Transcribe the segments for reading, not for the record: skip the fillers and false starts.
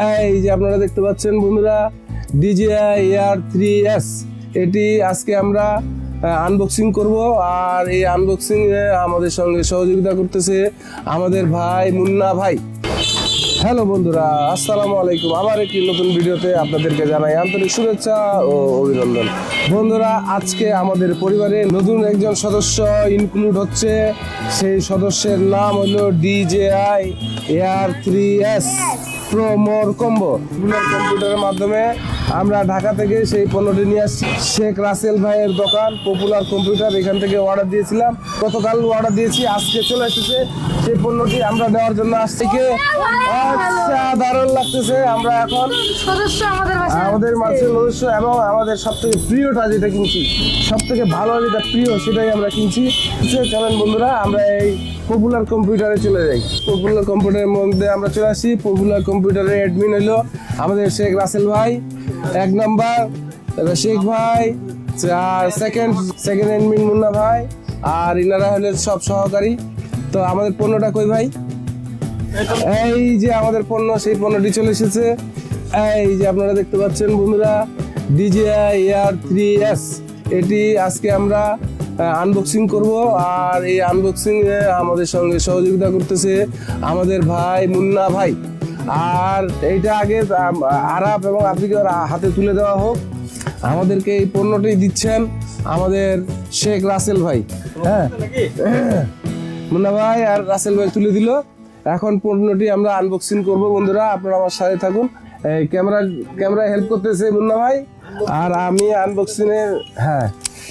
এই যে আপনারা দেখতে পাচ্ছেন বন্ধুরা, DJI Air 3S এটি আজকে আমরা আনবক্সিং করব। আর এই আনবক্সিং এ আমাদের সঙ্গে সহযোগিতা করতেছে আমাদের ভাই মুন্না ভাই। হ্যালো বন্ধুরা, আসসালামু আলাইকুম। আবার একটি নতুন ভিডিওতে আপনাদেরকে জানাই আন্তরিক শুভেচ্ছা ও অভিনন্দন। বন্ধুরা, আজকে আমাদের পরিবারে নতুন একজন সদস্য ইনক্লুড হচ্ছে। সেই সদস্যের নাম হলো DJI Air 3S Pro More Combo। কম্পিউটারের মাধ্যমে আমরা ঢাকা থেকে সেই পণ্যটি নিয়ে আসছি। শেখ রাসেল ভাইয়ের দোকান পপুলার কম্পিউটার, এখান থেকে অর্ডার দিয়েছিলাম। গতকাল অর্ডার দিয়েছি, আজকে চলে এসেছে সেই পণ্যটি আমরা নেওয়ার জন্য আসছি। আচ্ছা, দারুণ লাগতেছে। আমরা এখন আমাদের মাঝে সদস্য এবং আমাদের সব থেকে প্রিয়টা যেটা কিনছি, সব থেকে ভালো যেটা প্রিয় সেটাই আমরা কিনছি। চলেন বন্ধুরা, আমরা এই পপুলার কম্পিউটারে চলে যাই। পপুলার কম্পিউটারের মধ্যে আমরা চলে আসি। পপুলার কম্পিউটারের অ্যাডমিন হলো আমাদের শেখ রাসেল ভাই, 1 নাম্বার শেখ ভাই, আর সেকেন্ড অ্যাডমিন মুন্না ভাই, আর ইনারা হলেন সব সহকারী। তো আমাদের পণ্যটা কই ভাই? এই যে আমাদের পণ্য, সেই পণ্যটি চলে এসেছে। এই যে আপনারা দেখতে পাচ্ছেন বন্ধুরা, DJI Air 3S এটি আজকে আমরা আনবক্সিং করব। আর এই আনবক্সিং এ আমাদের সঙ্গে সহযোগিতা করতেছে আমাদের ভাই মুন্না ভাই। আর এইটা আগে আরাপ এবং আফ্রিকার হাতে তুলে দেওয়া হোক। আমাদেরকে এই পণ্যটি দিচ্ছেন আমাদের শেখ রাসেল ভাই। হ্যাঁ, মুন্না ভাই আর রাসেল ভাই তুলে দিল। এখন পণ্যটি আমরা আনবক্সিং করব। বন্ধুরা, আপনারা আমার সাথে থাকুন। এই ক্যামেরায় হেল্প করতেছে মুন্না ভাই, আর আমি আনবক্সিং এ। হ্যাঁ,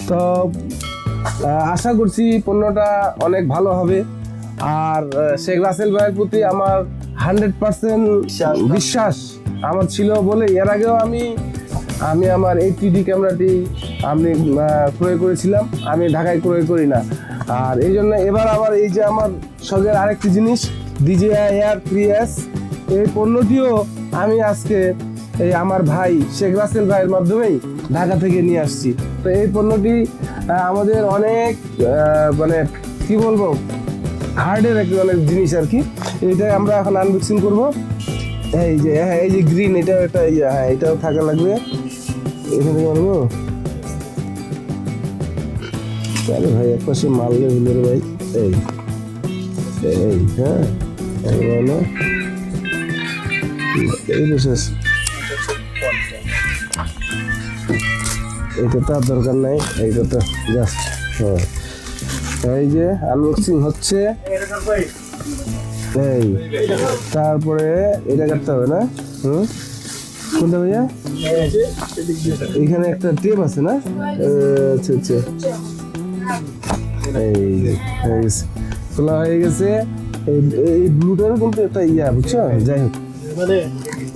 তো আশা করছি পণ্যটা অনেক ভালো হবে। আর শেখ রাসেল ভাইয়ের প্রতি আমার 100% বিশ্বাস আমার ছিল বলে এর আগেও আমি আমার 80D ক্যামেরাটি আমি ক্রয় করেছিলাম। আমি ঢাকায় ক্রয় করি না। আর এই জন্য এবার আবার এই যে আমার শখের আরেকটি জিনিস DJI Air 3S, এই পণ্যটিও আমি আজকে এই আমার ভাই শেখ রাসেল ভাইয়ের মাধ্যমেই ঢাকা থেকে নিয়ে আসছি। তো এই পণ্যটি আমাদের অনেক মানে কি বলবো, হার্ডের একটি অনেক জিনিস আর কি। এইটাই আমরা এখন আনবক্সিং করব। এই যে হ্যাঁ, এই যে গ্রিন, এটা একটা হ্যাঁ, এটাও থাকা লাগবে। এখানে মারবো তাহলে ভাই, এক পাশে মারলে হলো রে ভাই। এই এই হ্যাঁ, এই বিশেষ এটা তো আর দরকার নাই, এইটা তো জাস্ট। হ্যাঁ, এই যে আনবক্সিং হচ্ছে। এই তারপরে এটা কাটতে হবে না? কোনটা ভাইয়া? এখানে একটা টেপ আছে না? আচ্ছা আচ্ছা, এই খোলা হয়ে গেছে। এই ব্লুটারও কিন্তু একটা বুঝছো? যাই হোক,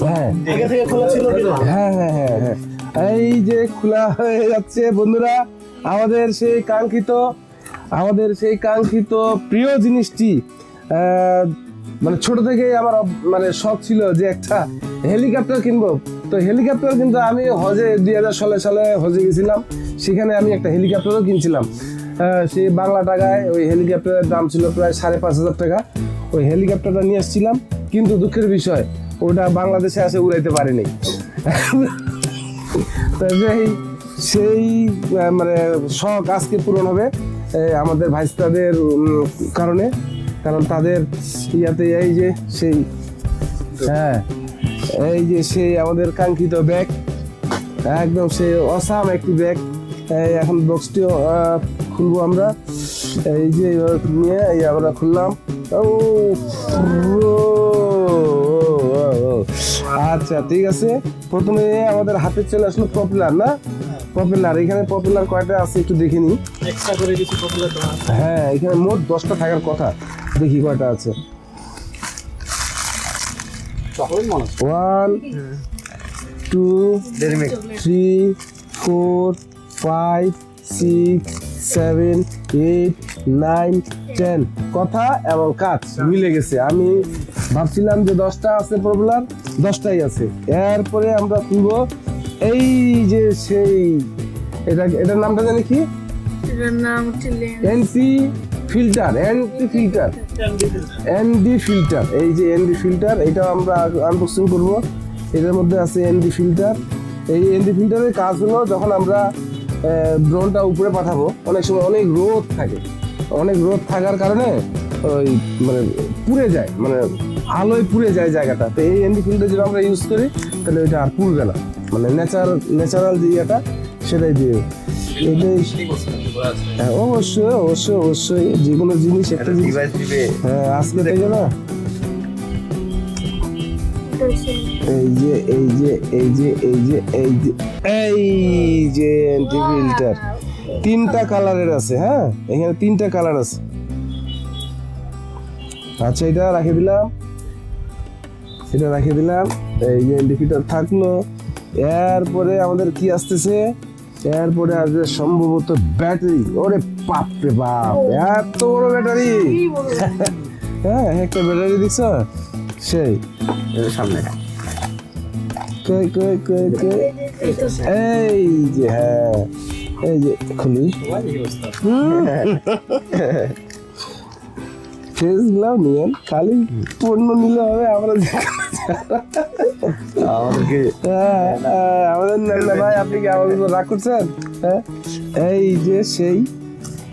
হ্যাঁ হ্যাঁ হ্যাঁ হ্যাঁ হ্যাঁ, এই যে খোলা হয়ে যাচ্ছে বন্ধুরা। আমাদের সেই কাঙ্ক্ষিত প্রিয় জিনিসটি, মানে ছোট থেকে আমার মানে শখ ছিল যে একটা হেলিকপ্টার কিনবো। তো হেলিকপ্টার কিন্তু আমি হজে 2016 সালে হজে গেছিলাম, সেখানে আমি একটা হেলিকপ্টারও কিনছিলাম। সেই বাংলা টাকায় ওই হেলিকপ্টারের দাম ছিল প্রায় 5,500 টাকা। ওই হেলিকপ্টারটা নিয়ে আসছিলাম, কিন্তু দুঃখের বিষয় ওটা বাংলাদেশে আসে উড়াইতে পারিনি। তো সেই মানে শখ আজকে পূরণ হবে আমাদের ভাইস্তাদের কারণে। কারণ তাদের ইয়াতে এই যে সেই, হ্যাঁ, এই যে সেই আমাদের কাঙ্ক্ষিত ব্যাগ, একদম সেই অসাম একটি ব্যাগ। এখন বক্সটিও খুলবো আমরা। এই যে এইভাবে নিয়ে এই আমরা খুললাম। আচ্ছা ঠিক আছে, প্রথমে আমাদের হাতে চলে আসলো পপুলার, না পপুলার। এখানে পপুলার কয়টা আছে একটু দেখে নিই। হ্যাঁ, এখানে মোট 10টা থাকার কথা, দেখি কয়টা আছে। 1 2 3 4 5 6 7 8 9 10 কথা এবং কাজ মিলে গেছে। আমি ভাবছিলাম যে 10টা আছে পপুলার, 10টাই আছে। এরপরে আমরা খুলবো এই যে সেই এটার নামটা জানি কি? এটার নাম হচ্ছে অ্যান্টি ফিল্টার। এনডি ফিল্টার, এই যে এনডি ফিল্টার, এটা আমরা আনবক্সিং করব। এটার মধ্যে আছে এনডি ফিল্টার। এই এনডি ফিল্টারের কাজ হলো, যখন আমরা ড্রোনটা উপরে পাঠাবো, অনেক সময় অনেক রোদ থাকে, অনেক রোদ থাকার কারণে ওই মানে পুড়ে যায়, মানে আলোয় পুড়ে যায় জায়গাটা। তো এই এনডি ফিল্টার যদি আমরা ইউজ করি তাহলে ওইটা আর পুড়বে না, মানে ন্যাচারাল যে ইয়েটা সেটাই দিয়ে। এটাই হ্যাঁ, অবশ্যই অবশ্যই অবশ্যই যে কোনো জিনিস একটা জিনিস হ্যাঁ আজকে থেকে না, এই যে এই যে এই যে এই যে এই যে এই যে এনডি ফিল্টার 3টা কালারের আছে। হ্যাঁ, এখানে 3টা কালার আছে। আচ্ছা, এটা রাখে দিলাম, এটা রাখে দিলাম। এই যে এনডি ফিল্টার থাকলো। এরপরে আমাদের কি আসতেছে, এরপরে আসবে সম্ভবত ব্যাটারি। ওরে বাপ রে বাপ, এত বড় ব্যাটারি! হ্যাঁ, একটা ব্যাটারি দেখছ সেই সামনে কই কই কই কই, এই যে হ্যাঁ, এই যে খুলি ফেসগুলো নিয়েন, খালি পণ্য নিলে হবে। আমরা আমাদেরকে আমাদের না ভাই, আপনি কি আমাদের উপর রাগ করছেন? হ্যাঁ, এই যে সেই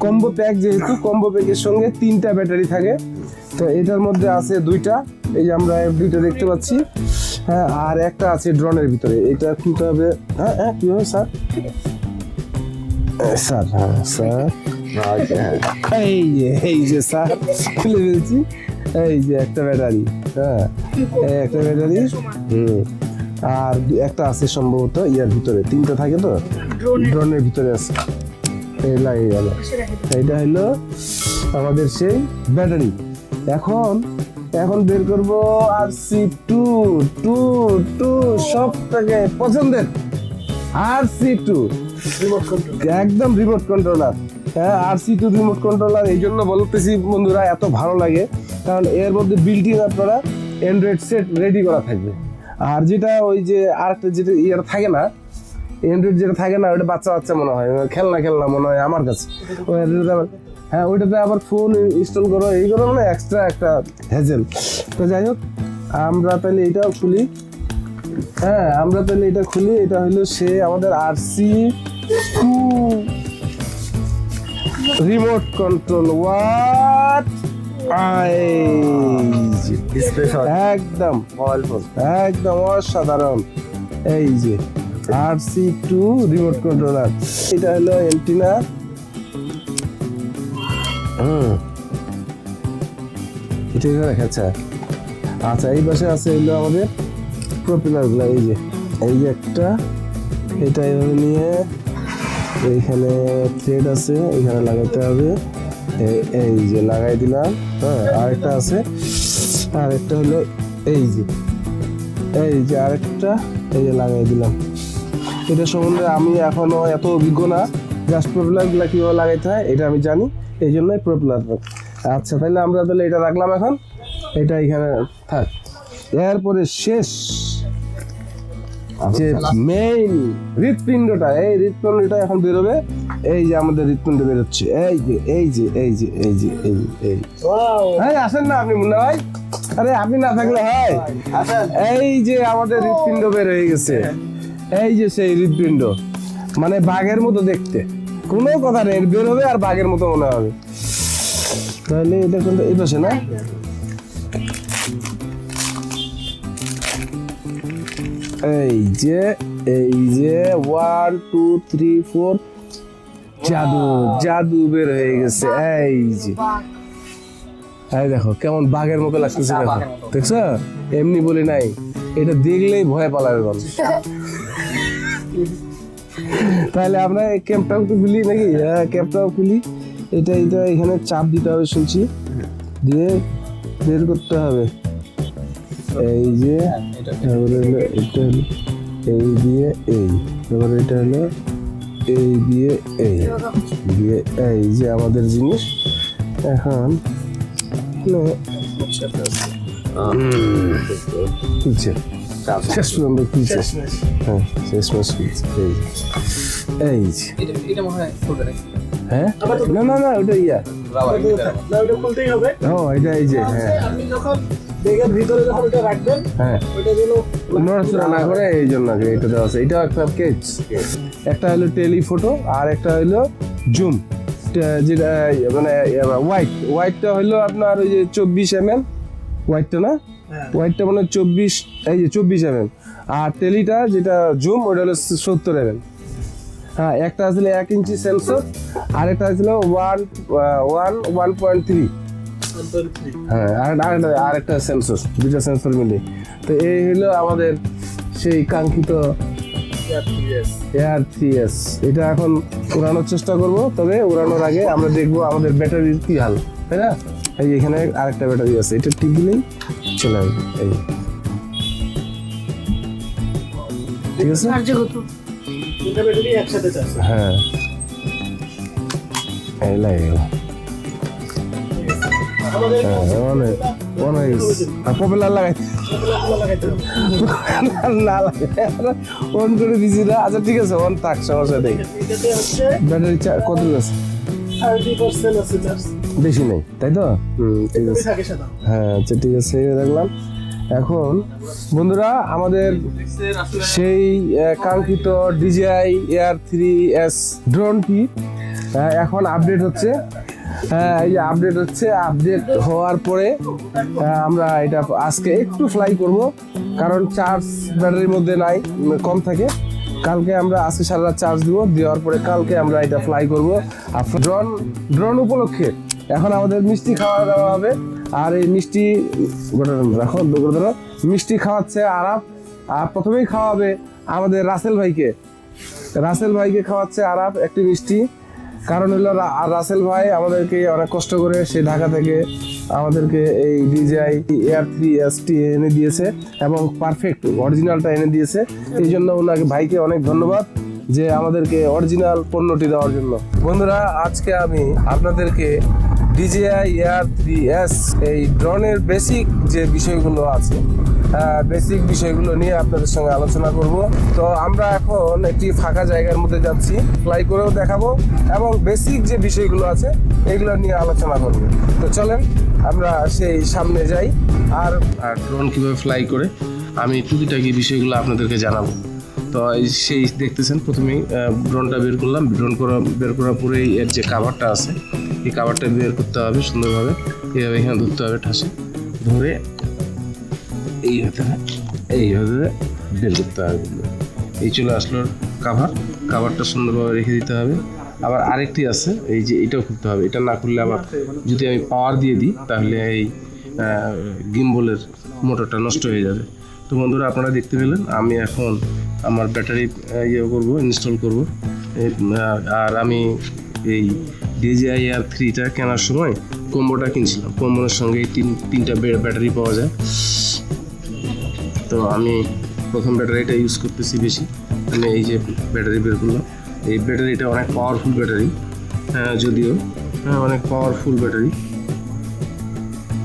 কম্বো প্যাক, যেহেতু কম্বো প্যাকের সঙ্গে 3টা ব্যাটারি থাকে, তো এটার মধ্যে আছে 2টা, এই যে আমরা 2টা দেখতে পাচ্ছি। হ্যাঁ, আর একটা আছে ড্রোনের ভিতরে, এটা খুলতে হবে। হ্যাঁ হ্যাঁ, কি হবে স্যার? স্যার হ্যাঁ স্যার, এই যে স্যার খুলে ফেলছি। এই যে একটা ব্যাটারি, হ্যাঁ একটা ব্যাটারি, আর একটা আছে সম্ভবত ইয়ার ভিতরে, 3টা থাকে তো ড্রোনের ভিতরে আছে। এই লাগিয়ে গেল, এইটা হলো আমাদের সেই ব্যাটারি। এখন বের করবো RC2 সব থেকে পছন্দের RC2, একদম রিমোট কন্ট্রোলার। হ্যাঁ, RC2 রিমোট কন্ট্রোলার এই জন্য বলতেছি বন্ধুরা, এত ভালো লাগে, কারণ এর মধ্যে বিল্ট ইন আপনারা অ্যান্ড্রয়েড সেট রেডি করা থাকবে। আর যেটা ওই যে আরেকটা যেটা ইয়ার থাকে না, অ্যান্ড্রয়েড যেটা থাকে না, ওটা বাচ্চা মনে হয়, খেলনা মনে হয় আমার কাছে। হ্যাঁ, ওইটাতে আবার ফোন ইনস্টল করো, এই করো, মানে এক্সট্রা একটা হ্যাজেল। তো যাই হোক, আমরা তাহলে এটাও খুলি। হ্যাঁ, আমরা তাহলে এটা খুলি। এটা হলো সে আমাদের RC2 রিমোট কন্ট্রোল। হোয়াট একদম মোবাইল ফোন, একদম অসাধারণ। এই যে RC2 রিমোট কন্ট্রোলার, এটা হলো এন্টিনা। এটা দেখাচ্ছে। আচ্ছা, এই পাশে আছে হলো আমাদের প্রপেলার গুলা। এই যে একটা, এটা এইভাবে নিয়ে এইখানে থ্রেড আছে, এখানে লাগাইতে হবে। এই যে লাগাই দিলাম। হ্যাঁ, আরেকটা আছে, আরেকটা হলো এই যে আরেকটা, এই যে লাগাই দিলাম। এটা সম্বন্ধে আমি এখনো এত অভিজ্ঞ না, জাস্ট প্রপেলার গুলা কিভাবে লাগাইতে হয় এটা আমি জানি, এই জন্যই প্রপেলার। আচ্ছা, তাহলে আমরা তাহলে এটা রাখলাম, এখন এটা এখানে থাক। এরপরে শেষ যে মেইন হৃৎপিণ্ডটা, এই হৃৎপিণ্ডটা এখন বেরোবে। এই যে আমাদের হৃৎপিণ্ড বেরোচ্ছে, এই আসেন না আপনি মুন্না ভাই, আরে আপনি না থাকলে হয়। এই যে আমাদের হৃৎপিণ্ড বের হয়ে গেছে, এই যে সেই হৃৎপিণ্ড, মানে বাঘের মতো দেখতে, কোনো কথা নেই, বের হবে আর বাঘের মতো মনে হবে। তাহলে এটা কিন্তু এই পাশে না, এই যে 1 2 3 4 জাদু বের হয়ে গেছে। এই যে এই দেখো কেমন বাঘের মতো লাগতেছে, দেখো, দেখছো? এমনি বলি নাই, এটা দেখলেই ভয় পালাবে মানুষ। তাহলে আমরা ক্যাম্পটাও একটু খুলি নাকি? হ্যাঁ, ক্যাম্পটাও খুলি। এটা এখানে চাপ দিতে হবে শুনছি, দিয়ে বের করতে হবে। এই যে তারপরে হলো এটা হলো এই দিয়ে এই, তারপরে এটা হলো এই দিয়ে এই দিয়ে, এই যে আমাদের জিনিস এখন খুলছে, শেষ পর্যন্ত খুলছে। হ্যাঁ, শেষ মাস খুলছে। এই যে হ্যাঁ না না না ওটা ইয়া না ওটা খুলতেই হবে। ও এটা এই যে হ্যাঁ আপনি যখন ব্যাগের ভিতরে যখন ওটা রাখবেন হ্যাঁ ওটা যেন নড়াচড়া না করে এই জন্য আর কি এটা দেওয়া আছে। এটাও একটা কেজ, একটা হলো টেলিফটো আর একটা হলো জুম, যেটা মানে হোয়াইটটা হলো আপনার ওই যে 24 mm হোয়াইটটা না, হোয়াইটটা মানে 24, এই যে 24 mm, আর টেলিটা যেটা জুম ওটা হলো 70 mm। হ্যাঁ একটা আসলে 1 ইঞ্চি সেন্সর আর একটা ছিল 1.3। হ্যাঁ আর একটা সেন্সর, দুটা সেন্সর মিলে। তো এই হলো আমাদের সেই কাঙ্ক্ষিত AR3S। এটা এখন উড়ানোর চেষ্টা করব, তবে উড়ানোর আগে আমরা দেখবো আমাদের ব্যাটারির কি হাল, তাই না? এই এখানে আরেকটা ব্যাটারি আছে, এটা টিপ দিলেই চলে আসবে। এই ঠিক আছে, দুটো ব্যাটারি একসাথে চার্জ। হ্যাঁ এই লাগে গেল। আমাদের পপুলার লাগাইতে না লাগে অন করে দিছি না। আচ্ছা ঠিক আছে, অন থাক, সমস্যা নেই। এটাতে হচ্ছে ব্যাটারি কত আছে? 30% আছে চার্জ, বেশি নেই তাই তো? ঠিক আছে, থাকে সাদা। হ্যাঁ আচ্ছা ঠিক আছে, দেখলাম। এখন বন্ধুরা আমাদের সেই কাঙ্ক্ষিত DJI AR3S ড্রোনটি এখন আপডেট হচ্ছে। এই যে আপডেট হচ্ছে, আপডেট হওয়ার পরে আমরা এটা আজকে একটু ফ্লাই করব, কারণ চার্জ ব্যাটারির মধ্যে নাই, কম থাকে। কালকে আমরা আজকে সারা রাত চার্জ দিব, দেওয়ার পরে কালকে আমরা এটা ফ্লাই করব। আর ড্রোন উপলক্ষে এখন আমাদের মিষ্টি খাওয়া দাওয়া হবে। আর এই মিষ্টি রাখো ধরো, মিষ্টি খাওয়াচ্ছে আরাফ। আর প্রথমেই খাওয়াবে আমাদের রাসেল ভাইকে খাওয়াচ্ছে আরাফ একটি মিষ্টি। কারণ হলো রাসেল ভাই আমাদেরকে অনেক কষ্ট করে সে ঢাকা থেকে আমাদেরকে এই DJI AR3S এনে দিয়েছে এবং পারফেক্ট অরিজিনালটা এনে দিয়েছে। এই জন্য ওনাকে ভাইকে অনেক ধন্যবাদ যে আমাদেরকে অরিজিনাল পণ্যটি দেওয়ার জন্য। বন্ধুরা আজকে আমি আপনাদেরকে DJI AR3S এই ড্রোনের বেসিক যে বিষয়গুলো আছে, বেসিক বিষয়গুলো নিয়ে আপনাদের সঙ্গে আলোচনা করব। তো আমরা এখন একটি ফাঁকা জায়গার মধ্যে যাচ্ছি, ফ্লাই করেও দেখাবো এবং বেসিক যে বিষয়গুলো আছে এগুলো নিয়ে আলোচনা করব। তো চলেন আমরা সেই সামনে যাই আর ড্রোন কীভাবে ফ্লাই করে আমি টুকিটাকি বিষয়গুলো আপনাদেরকে জানাবো। তো সেই দেখতেছেন, প্রথমেই ড্রোনটা বের করলাম। বের করার পরেই এর যে কাভারটা আছে, এই কাভারটা বের করতে হবে সুন্দরভাবে। এইভাবে এখানে ধরতে হবে, ঠাসে ধরে এইভাবে বের করতে হবে। এই চলে আসলো কাভারটা সুন্দরভাবে রেখে দিতে হবে। আবার আরেকটি আছে, এই যে এটাও খুলতে হবে। এটা না খুললে আবার যদি আমি পাওয়ার দিয়ে দিই তাহলে এই গিম্বলের মোটরটা নষ্ট হয়ে যাবে। তো বন্ধুরা আপনারা দেখতে পেলেন, আমি এখন আমার ব্যাটারি ইনস্টল করব। আর আমি এই DJI AR3টা কেনার সময় কম্বোটা কিনছিলাম, কম্বোর সঙ্গে তিনটা ব্যাটারি পাওয়া যায়। তো আমি প্রথম ব্যাটারিটা ইউজ করতেছি বেশি। আমি এই যে ব্যাটারি বের করলাম, এই ব্যাটারিটা অনেক পাওয়ারফুল ব্যাটারি, যদিও অনেক পাওয়ারফুল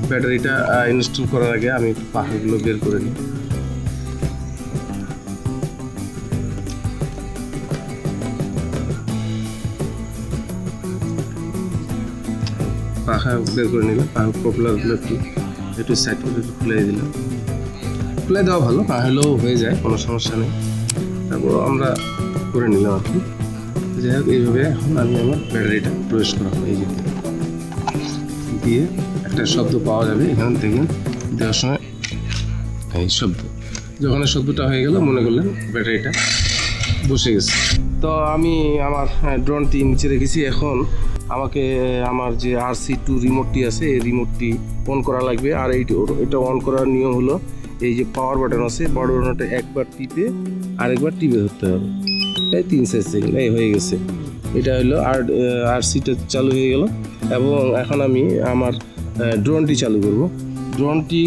ব্যাটারিটা ইনস্টল করার আগে আমি পাখাগুলো বের করে নিই। পাখা বের করে নিলাম, পাখা পপুলারগুলো একটু সাইড করে একটু খুলে দিলাম। খুলে দেওয়া ভালো, না হলেও হয়ে যায়, কোনো সমস্যা নেই। তারপর আমরা করে নিলাম আর কি। যাই হোক, এইভাবে এখন আমি আমার ব্যাটারিটা প্রবেশ করাবো। এই যে দিয়ে একটা শব্দ পাওয়া যাবে এখান থেকে দেওয়ার সময়, এই শব্দ। যখন শব্দটা হয়ে গেল মনে করলেন ব্যাটারিটা বসে গেছে। তো আমি আমার ড্রোনটি নিচে রেখেছি। এখন আমাকে আমার যে RC2 রিমোটটি আছে, এই রিমোটটি অন করা লাগবে। আর এটা অন করার নিয়ম হলো, এই যে পাওয়ার বাটন আছে, পাওয়ার বাটনটা একবার টিপে আরেকবার টিপে ধরতে হবে। এই 3-4 সেকেন্ড এই হয়ে গেছে। এটা হলো RC-টা চালু হয়ে গেল। এবং এখন আমি আমার ড্রোনটি চালু করব। ড্রোনটি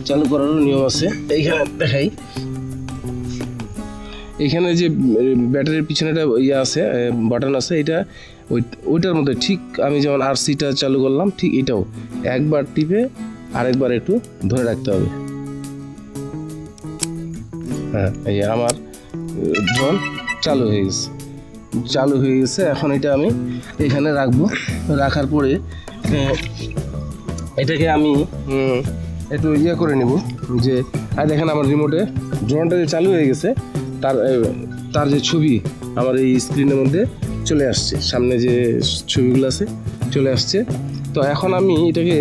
চালু করারও নিয়ম আছে, এইখানে দেখাই। এখানে যে ব্যাটারির পিছনে একটা আছে, বাটন আছে, এটা ওইটার মধ্যে ঠিক আমি যেমন RC-টা চালু করলাম, ঠিক এটাও একবার টিপে আরেকবার একটু ধরে রাখতে হবে। হ্যাঁ, এই আমার ড্রোন চালু হয়ে গেছে। চালু হয়ে গেছে। এখন এটা আমি এখানে রাখবো, রাখার পরে এটাকে আমি একটু করে নিব যে দেখেন আমার রিমোটে ড্রোনটা যে চালু হয়ে গেছে তার তার যে ছবি আমার এই স্ক্রিনের মধ্যে চলে আসছে, সামনে যে ছবিগুলো আছে চলে আসছে। তো এখন আমি এটাকে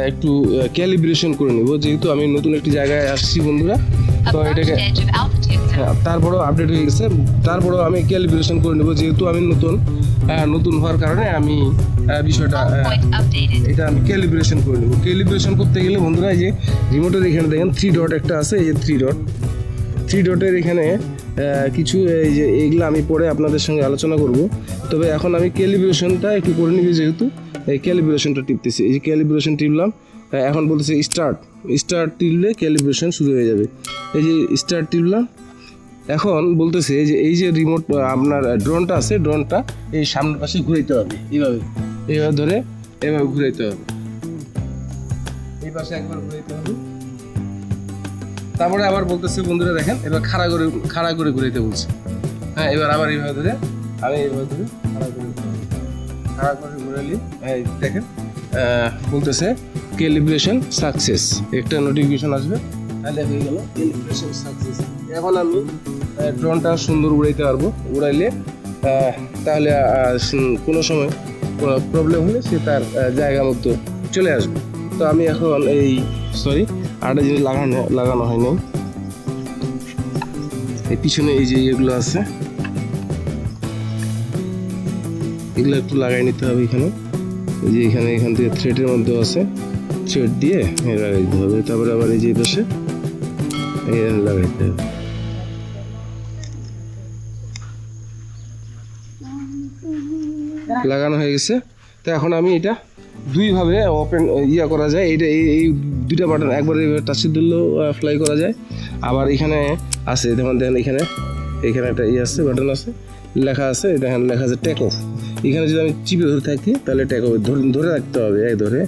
একটু ক্যালিব্রেশন করে নিব, যেহেতু আমি নতুন একটি জায়গায় আসছি বন্ধুরা। তো এটাকে হ্যাঁ তারপরেও আপডেট হয়ে গেছে, তারপরেও আমি ক্যালিব্রেশন করে নেব, যেহেতু আমি নতুন হওয়ার কারণে আমি বিষয়টা এটা আমি ক্যালিব্রেশন করে নেব। ক্যালিব্রেশন করতে গেলে বন্ধুরা এই যে রিমোটের এখানে দেখেন 3 ডট একটা আছে, এই যে 3 ডটের এখানে কিছু এই যে এইগুলো আমি পরে আপনাদের সঙ্গে আলোচনা করব। তবে এখন আমি ক্যালিব্রেশনটা একটু করে নিবি, যেহেতু এই ক্যালিব্রেশনটা টিপতেছি, এই যে ক্যালিব্রেশন টিপলাম। এখন বলতেছে স্টার্ট টিপলে ক্যালিব্রেশন শুরু হয়ে যাবে। এই যে স্টার্ট টিপলাম। এখন বলতেছে যে এই যে রিমোট আপনার ড্রোনটা আছে, ড্রোনটা এই সামনের পাশে ঘুরাইতে হবে, এইভাবে ধরে এভাবে ঘুরাইতে হবে, এই পাশে একবার ঘুরাইতে হবে। তারপরে আবার বলতেছে বন্ধুরা দেখেন এবার খাড়া করে ঘুরাইতে বলছে। হ্যাঁ এবার আবার এইভাবে ধরে আমি এইভাবে ধরে খাড়া করে ঘুরাইলি দেখেন বলতেছে ক্যালিব্রেশন সাকসেস, একটা নোটিফিকেশন আসবে, তাহলে হয়ে গেল ক্যালিব্রেশন সাকসেস। এখন আমি ড্রোনটা সুন্দর উড়াইতে পারবো, উড়াইলে তাহলে কোনো সময় কোনো প্রবলেম হলে সে তার জায়গা মতো চলে আসবে। তো আমি এখন আরেকটা জিনিস লাগানো হয়নি, এই পিছনে এই যে এগুলো আছে এগুলো একটু লাগাই নিতে হবে এখানে, এই যে এখান থেকে থ্রেডের মধ্যে আছে, থ্রেড দিয়ে লাগাই দিতে হবে। তারপরে আবার এই যে পাশে লাগাইতে হবে। লাগানো হয়ে গেছে। তো এখন আমি এটা দুইভাবে ওপেন করা যায়, এইটা এই দুইটা বাটন একবার টাচে দিলেও ফ্লাই করা যায়। আবার এখানে আছে দেখেন এখানে একটা আছে বাটন আছে, লেখা আছে, দেখেন লেখা আছে টেক অফ। এখানে যদি আমি চিপে ধরে থাকি তাহলে টেক অফ ধরে রাখতে হবে, ধরে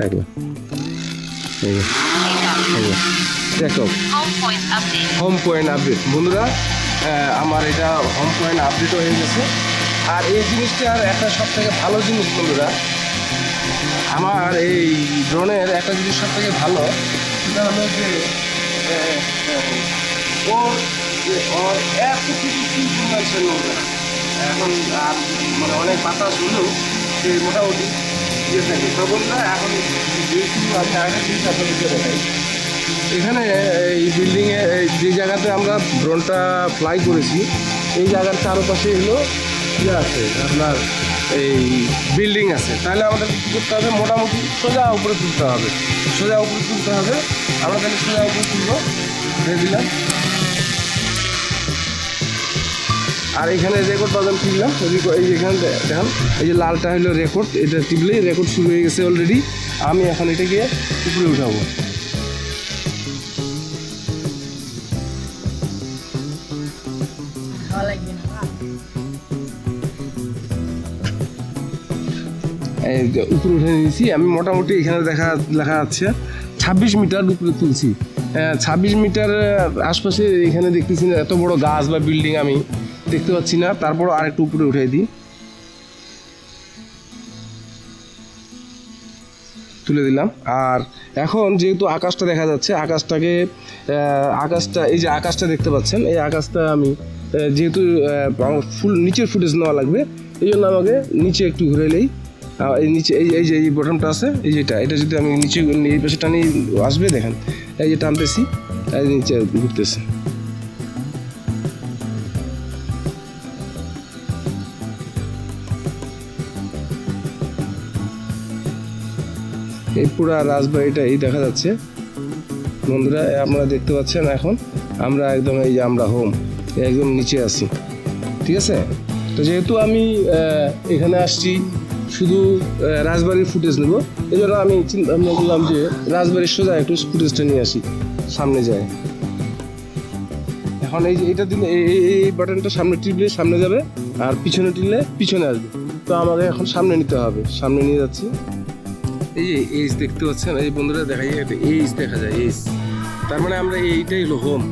রাখলাম, take off. Home point update বন্ধুরা, আমার এটা হোম পয়েন্ট আপডেট হয়ে গেছে। আর এই জিনিসটার একটা সব থেকে ভালো জিনিস বন্ধুরা, আমার এই ড্রোনের একটা জিনিস সব থেকে ভালো, সেটা হলো যে ওর এত কিছু ইনফরমেশন এখন মানে অনেক বাতাস হলেও সে মোটামুটি থাকে। তো বন্ধুরা এখন এখানে এই বিল্ডিংয়ে যে জায়গাতে আমরা ড্রোনটা ফ্লাই করেছি, এই জায়গার চারপাশে এগুলো আছে আপনার এই বিল্ডিং আছে। তাহলে আমাদের কী করতে হবে, মোটামুটি সোজা উপরে তুলতে হবে, আমরা তাহলে সোজা উপরে তুলবো, দিয়ে দিলাম। আর এখানে রেকর্ড বাজান টিপলাম, এই এখানে দেখেন এই যে লালটা হলো রেকর্ড, এটা টিপলেই রেকর্ড শুরু হয়ে গেছে অলরেডি। আমি এখন এটাকে উপরে উঠাবো। উপরে উঠে নিয়েছি আমি, মোটামুটি এখানে লেখা যাচ্ছে 26 মিটার উপরে তুলছি। 26 মিটার আশপাশে এখানে দেখতেছি না, এত বড় গাছ বা বিল্ডিং আমি দেখতে পাচ্ছি না। তারপর আরেকটু উপরে উঠে দিই, তুলে দিলাম। আর এখন যেহেতু আকাশটা দেখা যাচ্ছে, আকাশটা এই যে আকাশটা দেখতে পাচ্ছেন, এই আকাশটা আমি যেহেতু নিচের ফুটেজ নেওয়া লাগবে, এই জন্য আমাকে নিচে একটু ঘুরেলেই এই নিচে এই বটনটা আছে, এটা যদি আমি নিচে এই পাশে টানি আসবে, দেখেন এই যে টানতেছি, এই নিচে ঘুরতেছে। এই পুরা রাজবাড়িটা এই দেখা যাচ্ছে বন্ধুরা, আপনারা দেখতে পাচ্ছেন। এখন আমরা একদম এই যে আমরা একদম নিচে আছি, ঠিক আছে। তো যেহেতু আমি এখানে আসছি শুধু রাজবাড়ির ফুটেজ নেব, এই জন্য আমি চিন্তা ভাবনা করলাম যে রাজবাড়ির সোজা একটু ফুটেজটা নিয়ে আসি, সামনে যায়। এখন এই যে এটা দিলে এই বাটনটা সামনে টিপলে সামনে যাবে, আর পিছনে টিপলে পিছনে আসবে। তো আমাকে এখন সামনে নিতে হবে, সামনে নিয়ে যাচ্ছি। এই যে এইচ দেখতে পাচ্ছেন, এই বন্ধুরা দেখা যায় একটা এইচ দেখা যায়, এইচ, তার মানে আমরা এইটাই হলো হোম,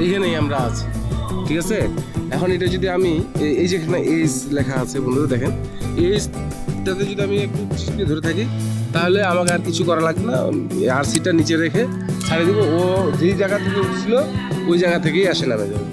এইখানেই আমরা আছি। ঠিক আছে। এখন এটা যদি আমি এই যেখানে এইচ লেখা আছে বন্ধুরা দেখেন, এইচটাতে যদি আমি একটু চিপে ধরে থাকি তাহলে আমাকে আর কিছু করা লাগবে না, আর সিটটা নিচে রেখে ছাড়ে দেবো, ও যেই জায়গা থেকে উঠছিল ওই জায়গা থেকেই আসে নামে যাবে।